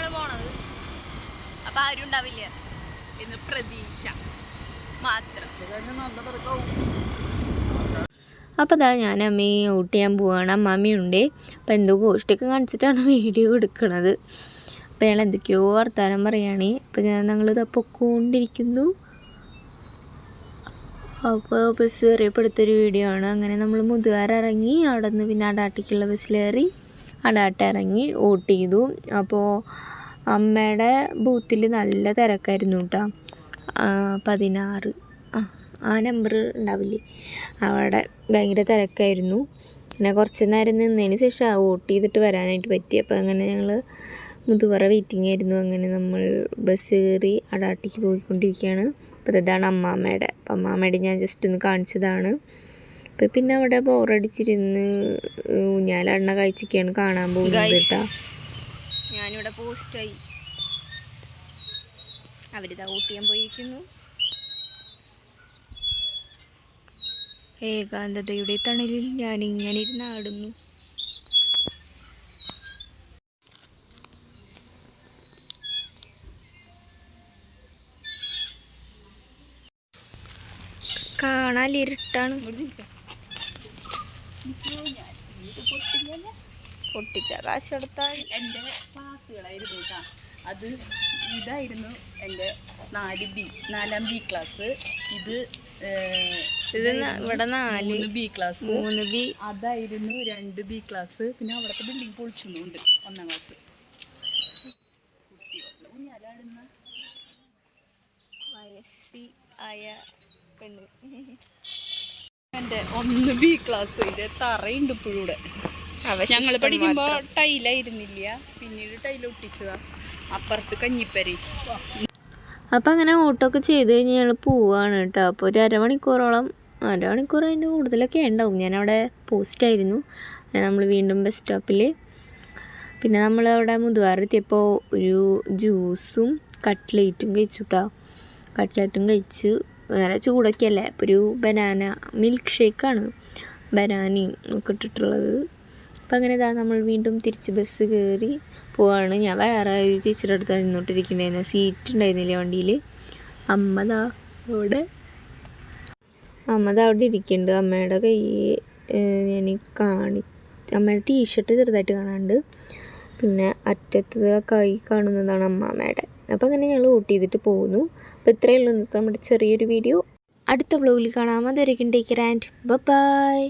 ബസ്സിലാണ് പോണത്. അപ്പം ആരും ഉണ്ടാവില്ല എന്ന് പ്രതീക്ഷ മാത്രം. അപ്പോൾ അതാ ഞാൻ അമ്മയെ ഔട്ട് ചെയ്യാൻ പോവുകയാണ്. അമ്മാമ്മയുണ്ട്. അപ്പോൾ എന്തോ ഗോഷ്ടിയൊക്കെ കാണിച്ചിട്ടാണ് വീഡിയോ എടുക്കുന്നത്. അപ്പോൾ ഞങ്ങൾ എന്തൊക്കെയോ വർത്താനം പറയുകയാണ്. അപ്പോൾ ഞങ്ങളിത് പൊക്കോണ്ടിരിക്കുന്നു. അപ്പോൾ ബസ് കയറിയപ്പോൾ എടുത്തൊരു വീഡിയോ ആണ്. അങ്ങനെ നമ്മൾ മുതുവാര ഇറങ്ങി അവിടെ നിന്ന് പിന്നെ അടാട്ടിക്കുള്ള ബസ്സിലേറി അടാട്ട ഇറങ്ങി വോട്ട് ചെയ്തു. അപ്പോൾ അമ്മയുടെ ബൂത്തിൽ നല്ല തിരക്കായിരുന്നു കേട്ടോ. 16 ആ നമ്പർ ഉണ്ടാവില്ലേ, അവിടെ ഭയങ്കര തിരക്കായിരുന്നു. പിന്നെ കുറച്ച് നേരം നിന്നതിന് ശേഷം വോട്ട് ചെയ്തിട്ട് വരാനായിട്ട് പറ്റി. അപ്പോൾ അങ്ങനെ ഞങ്ങൾ മുതുവറ വെയിറ്റിംഗ് ആയിരുന്നു. അങ്ങനെ നമ്മൾ ബസ് കയറി അടാട്ടിക്ക് പോയിക്കൊണ്ടിരിക്കുകയാണ്. അപ്പോൾ ഇതാണ് അമ്മാമ്മയുടെ. അപ്പം അമ്മാമ്മയുടെ ഞാൻ ജസ്റ്റ് ഒന്ന് കാണിച്ചതാണ്. അപ്പോൾ പിന്നെ അവിടെ ബോറടിച്ചിരുന്ന് ഊഞ്ഞാലെണ്ണ കഴിച്ചൊക്കെയാണ് കാണാൻ പോകുന്നത് കേട്ടോ. ഞാനിവിടെ പോസ്റ്റായി. അവരിതാ വോട്ട് ചെയ്യാൻ പോയിരിക്കുന്നു. ഏകാന്തതയുടെ തണലിൽ ഞാനിങ്ങനെ ഇരുന്ന് ആടുന്നു. കാണാൻ ഇരുട്ടാണ്. പൊട്ടിച്ച കാശ് കൊടുത്താൽ എൻ്റെ ക്ലാസ്സുകളായിരുന്നു കേട്ടോ. അത് ഇതായിരുന്നു എൻ്റെ 4 ബി ക്ലാസ്. ഇത് ഇവിടെ 4 ബി ക്ലാസ്, 3 ബി, അതായിരുന്നു 2 ബി ക്ലാസ്. പിന്നെ അവിടുത്തെ ബിൽഡിംഗ് പൊളിച്ചുണ്ട് 1ാം ക്ലാസ്. ഊഞ്ഞാലാടുന്ന വയസ്സി ആയ പെണ്ണ്. എൻ്റെ 1 ബി ക്ലാസ്. ഇതിൻ്റെ തറയുണ്ട് ഇപ്പോഴും ഇവിടെ. ഞങ്ങൾ പഠിക്കുമ്പോൾ ടൈലായിരുന്നില്ല, പിന്നീട് ടൈൽ ഒട്ടിച്ചതാ. അപ്പുറത്ത് കഞ്ഞിപ്പരി. അപ്പം അങ്ങനെ ഓട്ടമൊക്കെ ചെയ്ത് കഴിഞ്ഞ് ഞങ്ങൾ പോവുകയാണ് കേട്ടോ. അപ്പോൾ ഒരു അരമണിക്കൂർ അതിൻ്റെ കൂടുതലൊക്കെ ഉണ്ടാവും. ഞാനവിടെ പോസ്റ്റായിരുന്നു. പിന്നെ നമ്മൾ വീണ്ടും ബസ് സ്റ്റോപ്പിൽ. പിന്നെ നമ്മൾ അവിടെ മുതുവാറെത്തിയപ്പോൾ ഒരു ജ്യൂസും കട്ട്ലേറ്റും കഴിച്ചു കേട്ടോ. കട്ട്ലേറ്റും കഴിച്ചു. നല്ല ചൂടൊക്കെ അല്ലേ. അപ്പോൾ ഒരു ബനാന മിൽക്ക് ഷേക്കാണ്, ബനാനയും ഒക്കെ ഇട്ടിട്ടുള്ളത്. അപ്പം അങ്ങനെ ഇതാ നമ്മൾ വീണ്ടും തിരിച്ച് ബസ് കയറി പോവാണ്. ഞാൻ വേറെ ഒരു ചേച്ചിയുടെ അടുത്ത് നിന്നോട്ടിരിക്കണ്ടായിരുന്നു. സീറ്റ് ഉണ്ടായിരുന്നില്ല വണ്ടിയിൽ. അമ്മ അവിടെ ഇരിക്കുന്നുണ്ട്. അമ്മയുടെ കൈ ഞാൻ അമ്മയുടെ ടീഷർട്ട് ചെറുതായിട്ട് കാണാനുണ്ട്. പിന്നെ അറ്റത്ത് കൈ കാണുന്നതാണ് അമ്മാമ്മയുടെ. അപ്പോൾ അങ്ങനെ ഞങ്ങൾ വോട്ട് ചെയ്തിട്ട് പോകുന്നു. അപ്പോൾ ഇത്രയേ ഉള്ളൂ ഇന്നത്തെ നമ്മുടെ ചെറിയൊരു വീഡിയോ. അടുത്ത വ്ലോഗിൽ കാണാം. അതുവരെയും ടേക്ക് കെയർ ആൻഡ് ബൈ.